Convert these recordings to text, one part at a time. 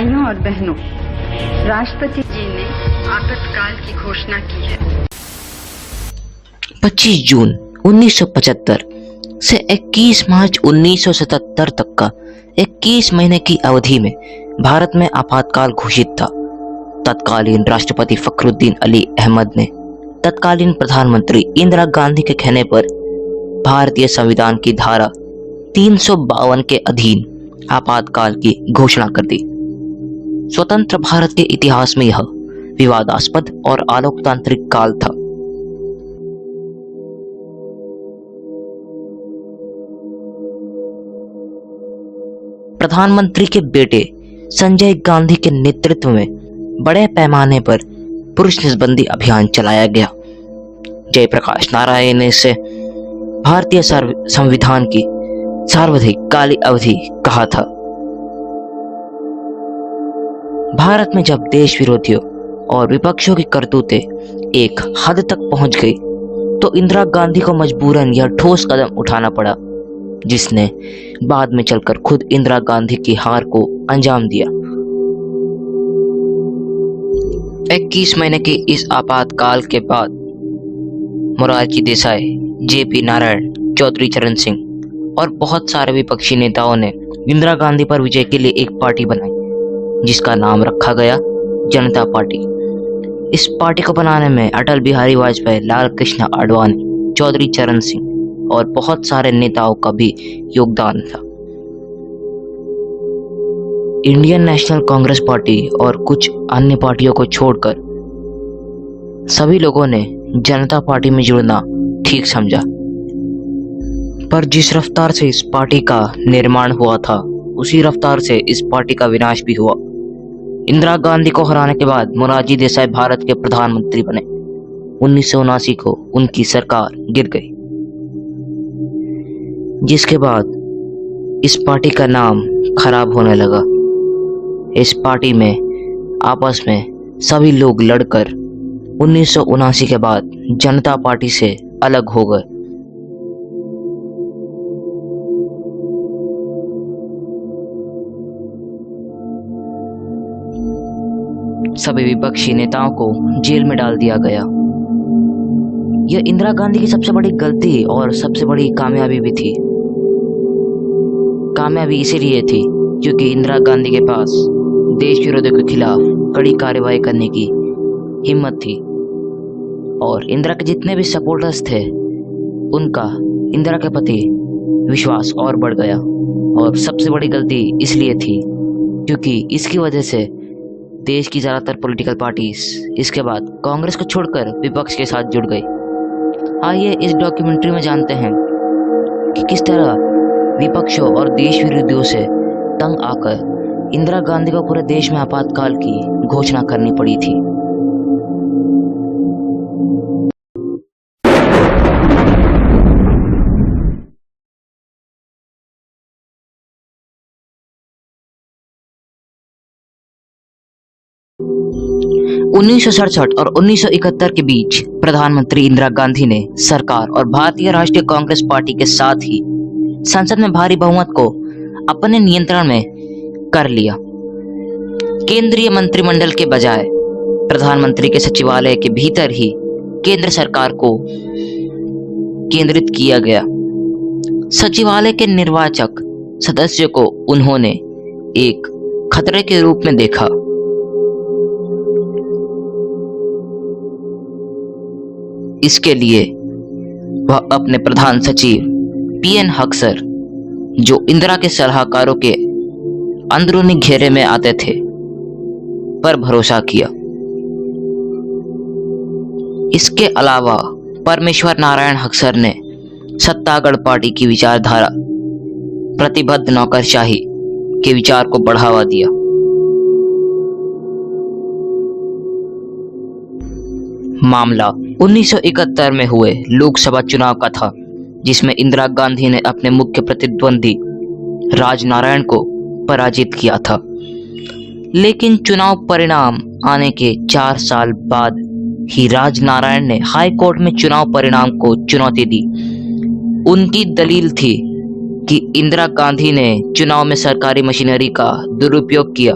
भाइयों और बहनों, राष्ट्रपति जी ने आपातकाल की घोषणा की है। 25 जून 1975 से 21 मार्च 1977 तक का 21 महीने की अवधि में भारत में आपातकाल घोषित था। तत्कालीन राष्ट्रपति फखरुद्दीन अली अहमद ने तत्कालीन प्रधानमंत्री इंदिरा गांधी के कहने पर भारतीय संविधान की धारा 352 के अधीन आपातकाल की घोषणा कर दी। स्वतंत्र भारत के इतिहास में यह विवादास्पद और अलोकतांत्रिक काल था। प्रधानमंत्री के बेटे संजय गांधी के नेतृत्व में बड़े पैमाने पर पुरुष नसबंदी अभियान चलाया गया। जयप्रकाश नारायण ने इसे भारतीय संविधान की सर्वाधिक काली अवधि कहा था। भारत में जब देश विरोधियों और विपक्षों की करतूतें एक हद तक पहुंच गई तो इंदिरा गांधी को मजबूरन यह ठोस कदम उठाना पड़ा, जिसने बाद में चलकर खुद इंदिरा गांधी की हार को अंजाम दिया। 21 महीने के इस आपातकाल के बाद मोरारजी देसाई, जेपी नारायण, चौधरी चरण सिंह और बहुत सारे विपक्षी नेताओं ने इंदिरा गांधी पर विजय के लिए एक पार्टी बनाई, जिसका नाम रखा गया जनता पार्टी। इस पार्टी को बनाने में अटल बिहारी वाजपेयी, लाल कृष्ण आडवाणी, चौधरी चरण सिंह और बहुत सारे नेताओं का भी योगदान था। इंडियन नेशनल कांग्रेस पार्टी और कुछ अन्य पार्टियों को छोड़कर सभी लोगों ने जनता पार्टी में जुड़ना ठीक समझा। पर जिस रफ्तार से इस पार्टी का निर्माण हुआ था, उसी रफ्तार से इस पार्टी का विनाश भी हुआ। इंदिरा गांधी को हराने के बाद मोरारजी देसाई भारत के प्रधानमंत्री बने। 1979 को उनकी सरकार गिर गई, जिसके बाद इस पार्टी का नाम खराब होने लगा। इस पार्टी में आपस में सभी लोग लड़कर 1979 के बाद जनता पार्टी से अलग हो गए। सभी विपक्षी नेताओं को जेल में डाल दिया गया। यह इंदिरा गांधी की सबसे बड़ी गलती और सबसे बड़ी कामयाबी भी थी। कामयाबी इसीलिए थी क्योंकि इंदिरा गांधी के पास देश विरोधियों के खिलाफ कड़ी कार्रवाई करने की हिम्मत थी और इंदिरा के जितने भी सपोर्टर्स थे, उनका इंदिरा के प्रति विश्वास और बढ़ गया। और सबसे बड़ी गलती इसलिए थी क्योंकि इसकी वजह से देश की ज़्यादातर पॉलिटिकल पार्टीज इसके बाद कांग्रेस को छोड़कर विपक्ष के साथ जुड़ गई। आइए इस डॉक्यूमेंट्री में जानते हैं कि किस तरह विपक्षों और देश विरोधियों से तंग आकर इंदिरा गांधी को पूरे देश में आपातकाल की घोषणा करनी पड़ी थी। उन्नीस सौ 1967 और 1971 के बीच प्रधानमंत्री इंदिरा गांधी ने सरकार और भारतीय राष्ट्रीय कांग्रेस पार्टी के साथ ही संसद में भारी बहुमत को अपने नियंत्रण में कर लिया। केंद्रीय मंत्रिमंडल के बजाय प्रधानमंत्री के सचिवालय के भीतर ही केंद्र सरकार को केंद्रित किया गया। सचिवालय के निर्वाचक सदस्यों को उन्होंने एक खतरे के रूप में देखा। इसके लिए वह अपने प्रधान सचिव पीएन हक्सर, जो इंदिरा के सलाहकारों के अंदरूनी घेरे में आते थे, पर भरोसा किया। इसके अलावा परमेश्वर नारायण हक्सर ने सत्तागढ़ पार्टी की विचारधारा प्रतिबद्ध नौकरशाही के विचार को बढ़ावा दिया। मामला 1971 में हुए लोकसभा चुनाव का था, जिसमें इंदिरा गांधी ने अपने मुख्य प्रतिद्वंदी राजनारायण को पराजित किया था। लेकिन चुनाव परिणाम आने के 4 साल बाद ही राजनारायण ने हाई कोर्ट में चुनाव परिणाम को चुनौती दी। उनकी दलील थी कि इंदिरा गांधी ने चुनाव में सरकारी मशीनरी का दुरुपयोग किया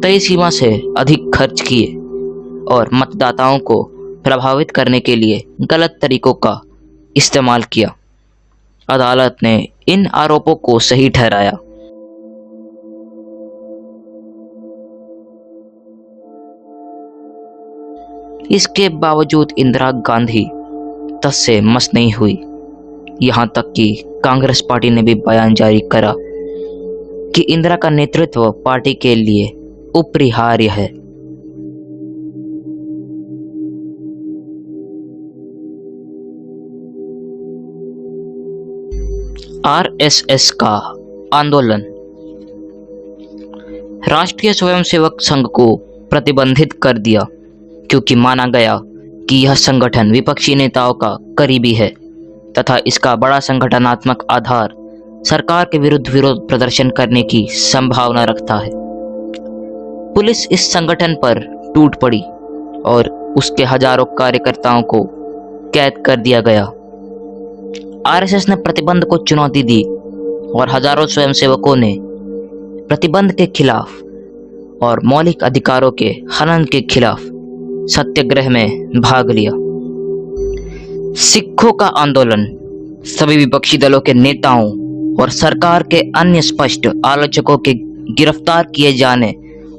तय सीमा से अधिक खर्च किए और मतदाताओं को प्रभावित करने के लिए गलत तरीकों का इस्तेमाल किया। अदालत ने इन आरोपों को सही ठहराया। इसके बावजूद इंदिरा गांधी तस से मस नहीं हुई। यहाँ तक कि कांग्रेस पार्टी ने भी बयान जारी करा कि इंदिरा का नेतृत्व पार्टी के लिए अपरिहार्य है। आरएसएस का आंदोलन। राष्ट्रीय स्वयंसेवक संघ को प्रतिबंधित कर दिया क्योंकि माना गया कि यह संगठन विपक्षी नेताओं का करीबी है तथा इसका बड़ा संगठनात्मक आधार सरकार के विरुद्ध विरोध प्रदर्शन करने की संभावना रखता है। पुलिस इस संगठन पर टूट पड़ी और उसके हजारों कार्यकर्ताओं को कैद कर दिया गया। आरएसएस ने प्रतिबंध को चुनौती दी और हजारों स्वयंसेवकों ने प्रतिबंध के खिलाफ और मौलिक अधिकारों के हनन के खिलाफ सत्याग्रह में भाग लिया। सिखों का आंदोलन। सभी विपक्षी दलों के नेताओं और सरकार के अन्य स्पष्ट आलोचकों के गिरफ्तार किए जाने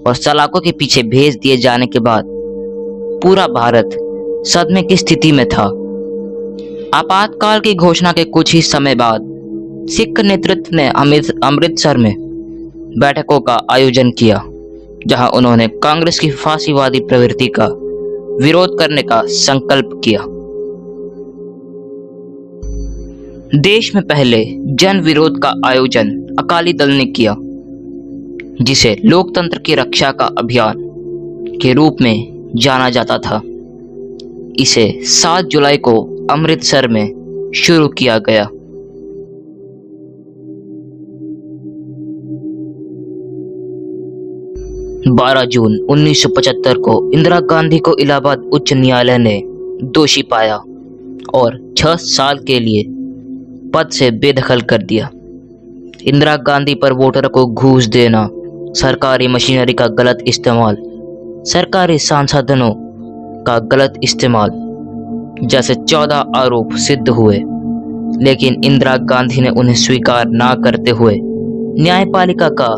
और सलाखों के पीछे भेज दिए जाने के बाद पूरा भारत सदमे की स्थिति में था। आपातकाल की घोषणा के कुछ ही समय बाद सिख नेतृत्व ने अमृतसर में बैठकों का आयोजन किया, जहां उन्होंने कांग्रेस की फांसीवादी प्रवृत्ति का विरोध करने का संकल्प किया। देश में पहले जन विरोध का आयोजन अकाली दल ने किया, जिसे लोकतंत्र की रक्षा का अभियान के रूप में जाना जाता था। इसे 7 जुलाई को अमृतसर में शुरू किया गया। बारह जून 1975 को इंदिरा गांधी को इलाहाबाद उच्च न्यायालय ने दोषी पाया और 6 साल के लिए पद से बेदखल कर दिया। इंदिरा गांधी पर वोटर को घूस देना, सरकारी मशीनरी का गलत इस्तेमाल, सरकारी संसाधनों का गलत इस्तेमाल जैसे 14 आरोप सिद्ध हुए, लेकिन इंदिरा गांधी ने उन्हें स्वीकार ना करते हुए न्यायपालिका का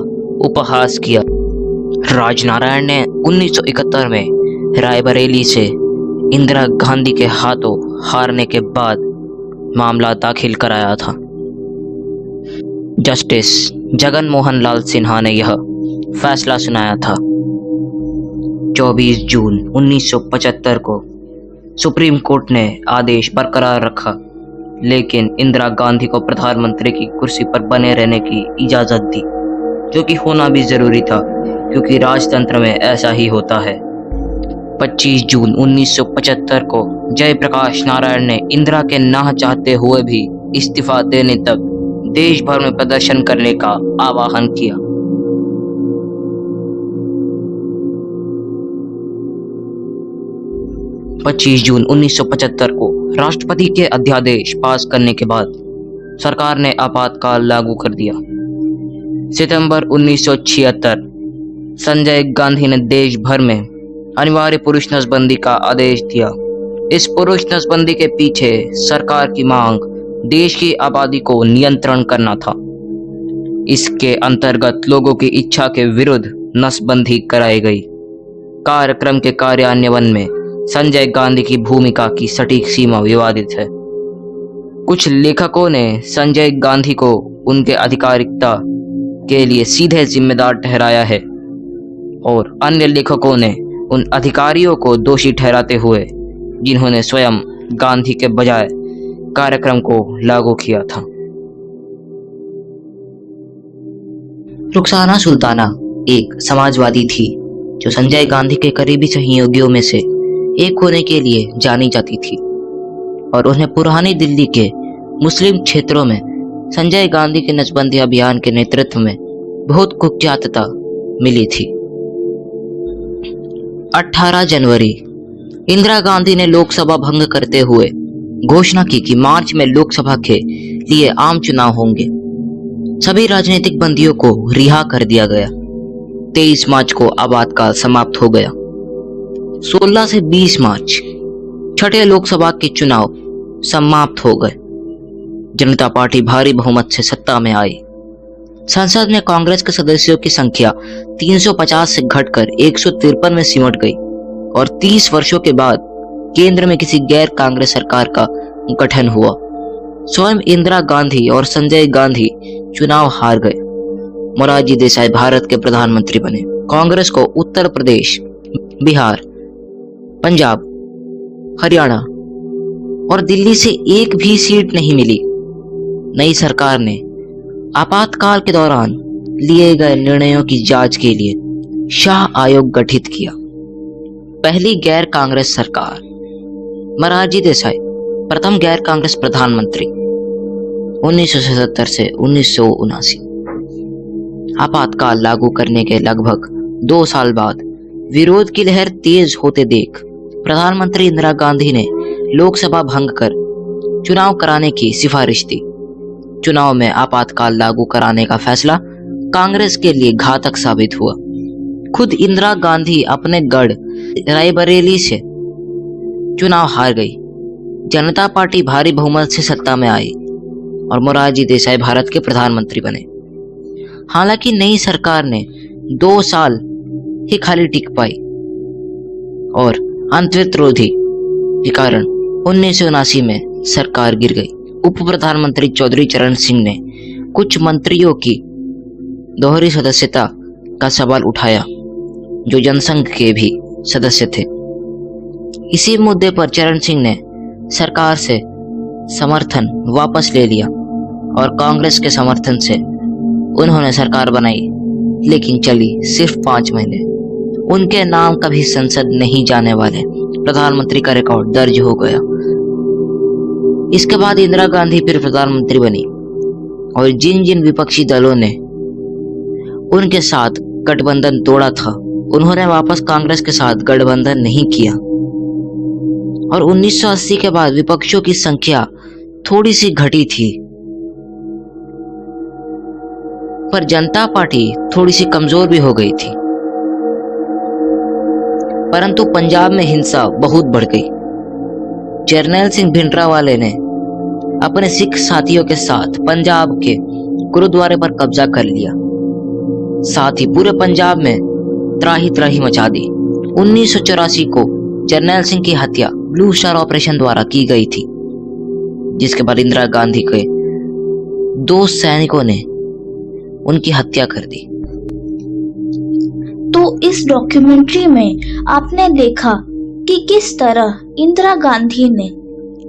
उपहास किया। राजनारायण ने 1971 में रायबरेली से इंदिरा गांधी के हाथों हारने के बाद मामला दाखिल कराया था। जस्टिस जगन मोहन लाल सिन्हा ने यह फैसला सुनाया था। 24 जून 1975 को सुप्रीम कोर्ट ने आदेश बरकरार रखा, लेकिन इंदिरा गांधी को प्रधानमंत्री की कुर्सी पर बने रहने की इजाजत दी, जो कि होना भी जरूरी था क्योंकि राजतंत्र में ऐसा ही होता है। 25 जून 1975 को जयप्रकाश नारायण ने इंदिरा के ना चाहते हुए भी इस्तीफा देने तक देश भर में प्रदर्शन करने का आह्वान किया। पच्चीस जून 1975 को राष्ट्रपति के अध्यादेश पास करने के बाद सरकार ने आपातकाल लागू कर दिया। सितंबर 1976 संजय गांधी ने देश भर में अनिवार्य पुरुष नसबंदी का आदेश दिया। इस पुरुष नसबंदी के पीछे सरकार की मांग देश की आबादी को नियंत्रण करना था। इसके अंतर्गत लोगों की इच्छा के विरुद्ध नसबंदी कराई गई। कार्यक्रम के कार्यान्वयन में संजय गांधी की भूमिका की सटीक सीमा विवादित है। कुछ लेखकों ने संजय गांधी को उनके आधिकारिकता के लिए सीधे जिम्मेदार ठहराया है और अन्य लेखकों ने उन अधिकारियों को दोषी ठहराते हुए जिन्होंने स्वयं गांधी के बजाय कार्यक्रम को लागू किया था। रुखसाना सुल्ताना एक समाजवादी थी जो संजय गांधी के करीबी सहयोगियों में से एक होने के लिए जानी जाती थी और उन्हें पुरानी दिल्ली के मुस्लिम क्षेत्रों में संजय गांधी के नसबंदी अभियान के नेतृत्व में बहुत कुख्यातता मिली थी। 18 जनवरी इंदिरा गांधी ने लोकसभा भंग करते हुए घोषणा की कि मार्च में लोकसभा के लिए आम चुनाव होंगे। सभी राजनीतिक बंदियों को रिहा कर दिया गया। 23 मार्च को आपातकाल समाप्त हो गया। 16 से 20 मार्च छठे लोकसभा के चुनाव समाप्त हो गए। जनता पार्टी भारी बहुमत से सत्ता में आई। संसद में कांग्रेस के सदस्यों की संख्या 350 से घटकर 153 में सिमट गई और 30 वर्षों के बाद केंद्र में किसी गैर कांग्रेस सरकार का गठन हुआ। स्वयं इंदिरा गांधी और संजय गांधी चुनाव हार गए। मोरारजी देसाई भारत के प्रधानमंत्री बने। कांग्रेस को उत्तर प्रदेश, बिहार, पंजाब, हरियाणा और दिल्ली से एक भी सीट नहीं मिली। नई सरकार ने आपातकाल के दौरान लिए गए निर्णयों की जांच के लिए शाह आयोग गठित किया। पहली गैर कांग्रेस सरकार, मोरारजी देसाई प्रथम गैर कांग्रेस प्रधानमंत्री 1977 से 1979। आपातकाल लागू करने के लगभग 2 साल बाद विरोध की लहर तेज होते देख प्रधानमंत्री इंदिरा गांधी ने लोकसभा भंग कर चुनाव कराने की सिफारिश दी। चुनाव में आपातकाल लागू कराने का फैसला कांग्रेस के लिए घातक साबित हुआ। खुद इंदिरा गांधी अपने गढ़ रायबरेली से चुनाव हार गई। जनता पार्टी भारी बहुमत से सत्ता में आई और मोरारजी देसाई भारत के प्रधानमंत्री बने। हालांकि नई सरकार ने 2 साल ही खाली टिक पाई और अंतर्विरोधी के कारण 1979 में सरकार गिर गई। उप प्रधानमंत्री चौधरी चरण सिंह ने कुछ मंत्रियों की दोहरी सदस्यता का सवाल उठाया, जो जनसंघ के भी सदस्य थे। इसी मुद्दे पर चरण सिंह ने सरकार से समर्थन वापस ले लिया और कांग्रेस के समर्थन से उन्होंने सरकार बनाई, लेकिन चली सिर्फ 5 महीने। उनके नाम कभी संसद नहीं जाने वाले प्रधानमंत्री का रिकॉर्ड दर्ज हो गया। इसके बाद इंदिरा गांधी फिर प्रधानमंत्री बनी और जिन जिन विपक्षी दलों ने उनके साथ गठबंधन तोड़ा था, उन्होंने वापस कांग्रेस के साथ गठबंधन नहीं किया और 1980 के बाद विपक्षों की संख्या थोड़ी सी घटी थी, पर जनता पार्टी थोड़ी सी कमजोर भी हो गई थी। परंतु पंजाब में हिंसा बहुत बढ़ गई। जरनैल सिंह भिंडरावाले ने अपने सिख साथियों के साथ पंजाब के गुरुद्वारे पर कब्जा कर लिया। साथ ही पूरे पंजाब में त्राही त्राही मचा दी। 1984 को जरनैल सिंह की हत्या ब्लू स्टार ऑपरेशन द्वारा की गई थी, जिसके बाद इंदिरा गांधी के 2 सैनिकों ने उनकी हत्या कर दी। तो इस डॉक्यूमेंट्री में आपने देखा कि किस तरह इंदिरा गांधी ने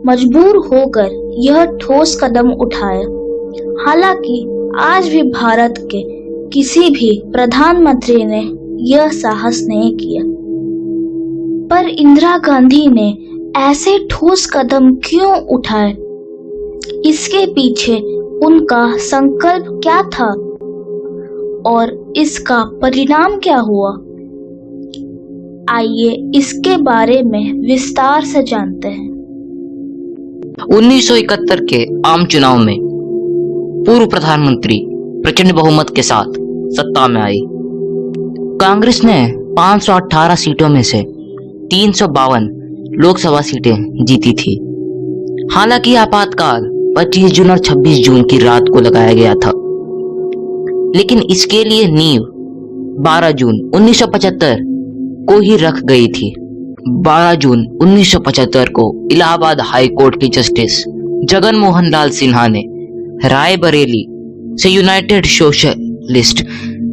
मजबूर होकर यह ठोस कदम उठाया। हालांकि आज भी भारत के किसी भी प्रधानमंत्री ने यह साहस नहीं किया, पर इंदिरा गांधी ने ऐसे ठोस कदम क्यों उठाए? इसके पीछे उनका संकल्प क्या था और इसका परिणाम क्या हुआ? आइए इसके बारे में विस्तार से जानते हैं। 1971 के आम चुनाव में पूर्व प्रधानमंत्री प्रचंड बहुमत के साथ सत्ता में आई। कांग्रेस ने 518 सीटों में से 352 लोकसभा सीटें जीती थी। हालांकि आपातकाल 25 जून और 26 जून की रात को लगाया गया था, लेकिन इसके लिए नींव 12 जून 1975 को ही रख गई थी। 12 जून 1975 को इलाहाबाद हाई कोर्ट के जस्टिस जगन मोहन लाल सिन्हा ने रायबरेली से यूनाइटेड सोशलिस्ट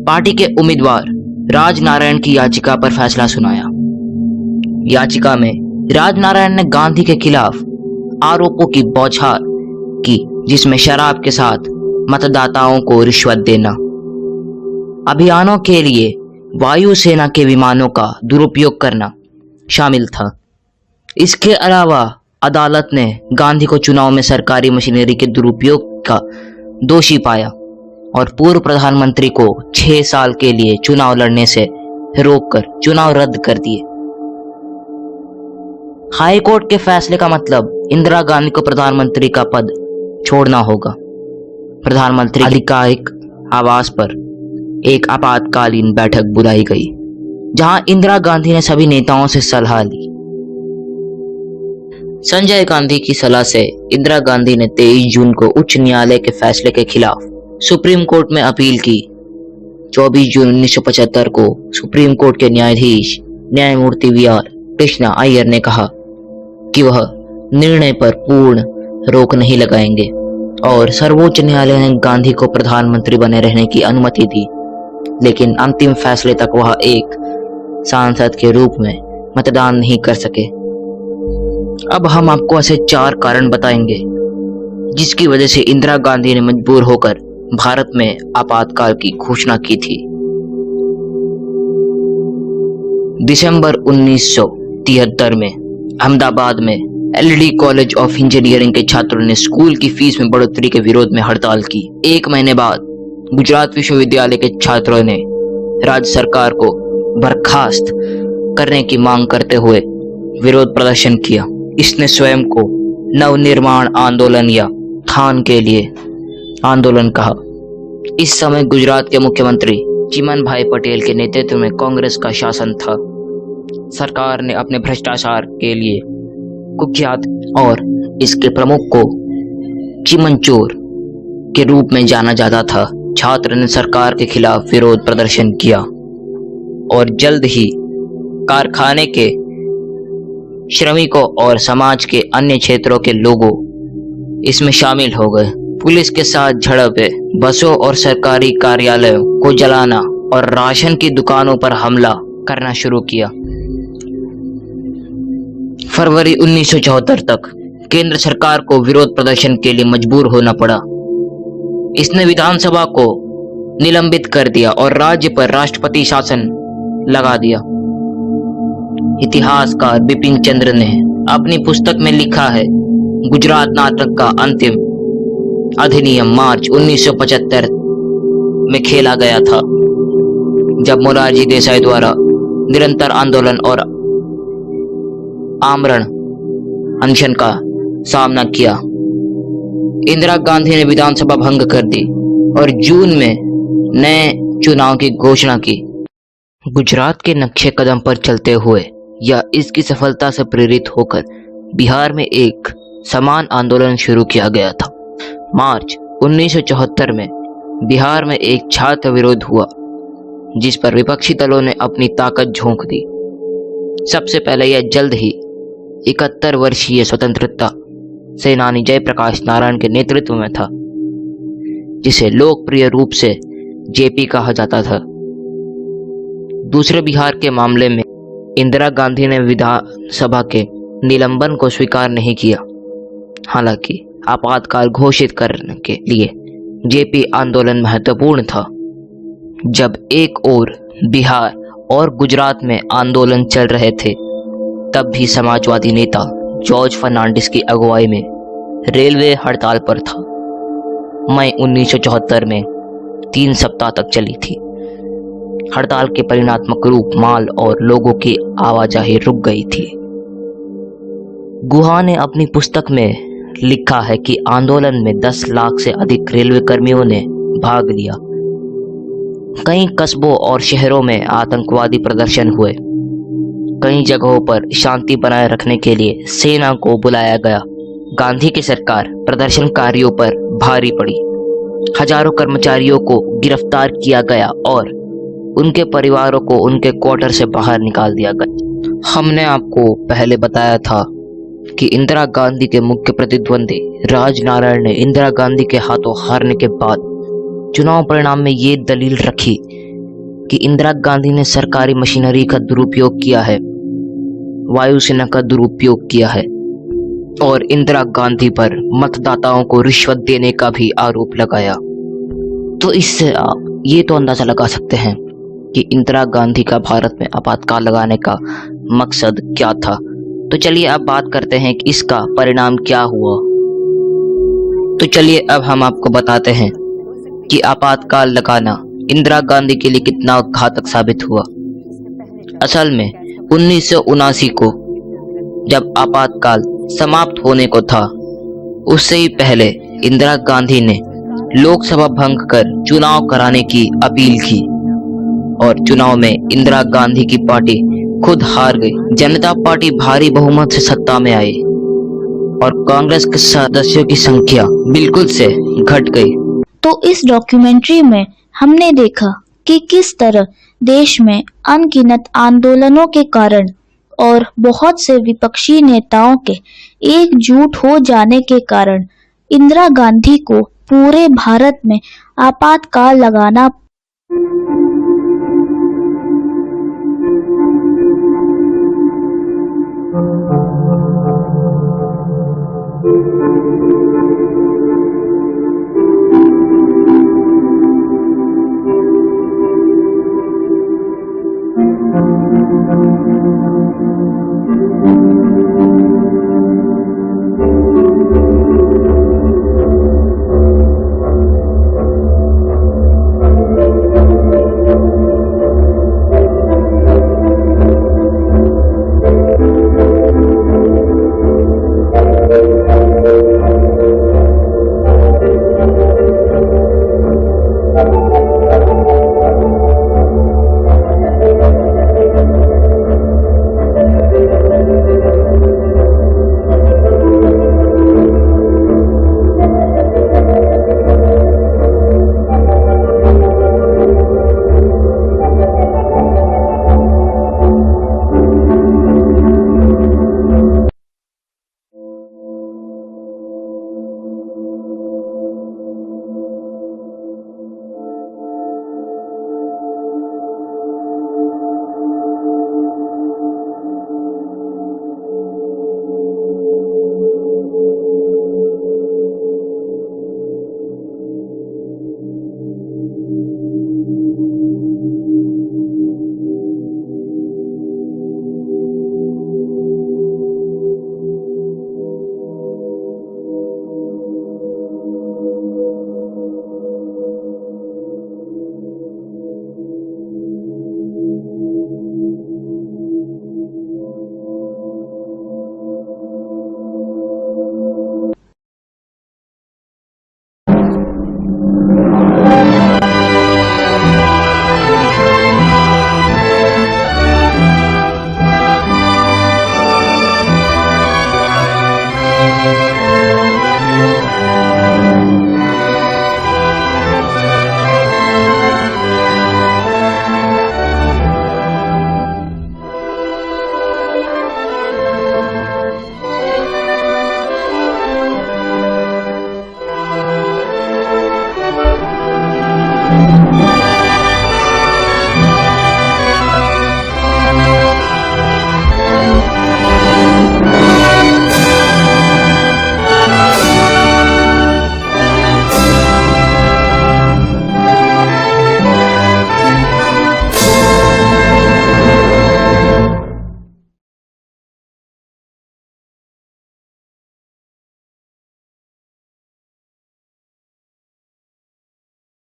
पार्टी के उम्मीदवार राजनारायण की याचिका पर फैसला सुनाया। याचिका में राजनारायण ने गांधी के खिलाफ आरोपों की बौछार की, जिसमें शराब के साथ मतदाताओं को रिश्वत देना, अभियानों के लिए वायुसेना के विमानों का दुरुपयोग करना शामिल था। इसके अलावा अदालत ने गांधी को चुनाव में सरकारी मशीनरी के दुरुपयोग का दोषी पाया और पूर्व प्रधानमंत्री को 6 साल के लिए चुनाव लड़ने से रोककर चुनाव रद्द कर दिए। हाई कोर्ट के फैसले का मतलब इंदिरा गांधी को प्रधानमंत्री का पद छोड़ना होगा। प्रधानमंत्री आधिकारिक आवास पर एक आपातकालीन बैठक बुलाई गई, जहां इंदिरा गांधी ने सभी नेताओं से सलाह ली। संजय गांधी की सलाह से इंदिरा गांधी ने 23 जून को उच्च न्यायालय के फैसले के खिलाफ सुप्रीम कोर्ट में अपील की। 24 जून 1975 को सुप्रीम कोर्ट के न्यायाधीश न्यायमूर्ति वी.आर. कृष्णा अय्यर ने कहा कि वह निर्णय पर पूर्ण रोक नहीं लगाएंगे और सर्वोच्च न्यायालय ने गांधी को प्रधानमंत्री बने रहने की अनुमति दी, लेकिन अंतिम फैसले तक वह एक सांसद के रूप में मतदान नहीं कर सके। अब हम आपको ऐसे 4 कारण बताएंगे जिसकी वजह से इंदिरा गांधी ने मजबूर होकर भारत में आपातकाल की घोषणा की थी। दिसंबर 1973 में अहमदाबाद में एलडी कॉलेज ऑफ इंजीनियरिंग के छात्रों ने स्कूल की फीस में बढ़ोतरी के विरोध में हड़ताल की। 1 महीने बाद गुजरात विश्वविद्यालय के छात्रों ने राज्य सरकार को बर्खास्त करने की मांग करते हुए विरोध प्रदर्शन किया। इसने स्वयं को नवनिर्माण आंदोलन या उत्थान के लिए आंदोलन कहा। इस समय गुजरात के मुख्यमंत्री चिमनभाई पटेल के नेतृत्व में कांग्रेस का शासन था। सरकार ने अपने भ्रष्टाचार के लिए कुख्यात और इसके प्रमुख को चिमनचोर के रूप में जाना जाता था। छात्र ने सरकार के खिलाफ विरोध प्रदर्शन किया और जल्द ही कारखाने के श्रमिकों और समाज के अन्य क्षेत्रों के लोगों इसमें शामिल हो गए। पुलिस के साथ झड़पें, बसों और सरकारी कार्यालयों को जलाना और राशन की दुकानों पर हमला करना शुरू किया। फरवरी 1974 तक केंद्र सरकार को विरोध प्रदर्शन के लिए मजबूर होना पड़ा। इसने विधानसभा को निलंबित कर दिया और राज्य पर राष्ट्रपति शासन लगा दिया। इतिहासकार बिपिन चंद्र ने अपनी पुस्तक में लिखा है, गुजरात नाटक का अंतिम अधिनियम मार्च 1975 में खेला गया था, जब मोरारजी देसाई द्वारा निरंतर आंदोलन और आमरण अनशन का सामना किया। इंदिरा गांधी ने विधानसभा भंग कर दी और जून में नए चुनाव की घोषणा की। गुजरात के नक्शे कदम पर चलते हुए या इसकी सफलता से प्रेरित होकर बिहार में एक समान आंदोलन शुरू किया गया था। मार्च 1974 में बिहार में एक छात्र विरोध हुआ, जिस पर विपक्षी दलों ने अपनी ताकत झोंक दी। सबसे पहले यह जल्द ही 71 वर्षीय स्वतंत्रता सेनानी जयप्रकाश नारायण के नेतृत्व में था, जिसे लोकप्रिय रूप से जेपी कहा जाता था। दूसरे बिहार के मामले में इंदिरा गांधी ने विधानसभा के निलंबन को स्वीकार नहीं किया। हालांकि आपातकाल घोषित करने के लिए जेपी आंदोलन महत्वपूर्ण था। जब एक ओर बिहार और गुजरात में आंदोलन चल रहे थे, तब भी समाजवादी नेता जॉर्ज फर्नांडिस की अगुवाई में रेलवे हड़ताल पर था। मई 1974 में 3 सप्ताह तक चली थी। हड़ताल के परिणात्मक रूप माल और लोगों की आवाजाही रुक गई थी। गुहा ने अपनी पुस्तक में लिखा है कि आंदोलन में 10 लाख से अधिक रेलवे कर्मियों ने भाग लिया। कई कस्बों और शहरों में आतंकवादी प्रदर्शन हुए। कई जगहों पर शांति बनाए रखने के लिए सेना को बुलाया गया। गांधी की सरकार प्रदर्शनकारियों पर भारी पड़ी। हजारों कर्मचारियों को गिरफ्तार किया गया और उनके परिवारों को उनके क्वार्टर से बाहर निकाल दिया गया। हमने आपको पहले बताया था कि इंदिरा गांधी के मुख्य प्रतिद्वंदी राजनारायण ने इंदिरा गांधी के हाथों हारने के बाद चुनाव परिणाम में ये दलील रखी कि इंदिरा गांधी ने सरकारी मशीनरी का दुरुपयोग किया है, वायुसेना का दुरुपयोग किया है और इंदिरा गांधी पर मतदाताओं को रिश्वत देने का भी आरोप लगाया। तो इससे आप ये तो अंदाजा लगा सकते हैं कि इंदिरा गांधी का भारत में आपातकाल लगाने का मकसद क्या था। तो चलिए अब बात करते हैं कि इसका परिणाम क्या हुआ। तो चलिए अब हम आपको बताते हैं कि आपातकाल लगाना इंदिरा गांधी के लिए कितना घातक साबित हुआ। असल में 1979 को जब आपातकाल समाप्त होने को था, उससे ही पहले इंदिरा गांधी ने लोकसभा भंग कर चुनाव कराने की अपील की। और चुनाव में इंदिरा गांधी की पार्टी खुद हार गई। जनता पार्टी भारी बहुमत से सत्ता में आई और कांग्रेस के सदस्यों की संख्या बिल्कुल से घट गई। तो इस डॉक्यूमेंट्री में हमने देखा कि किस तरह देश में अनगिनत आंदोलनों के कारण और बहुत से विपक्षी नेताओं के एकजुट हो जाने के कारण इंदिरा गांधी को पूरे भारत में आपातकाल लगाना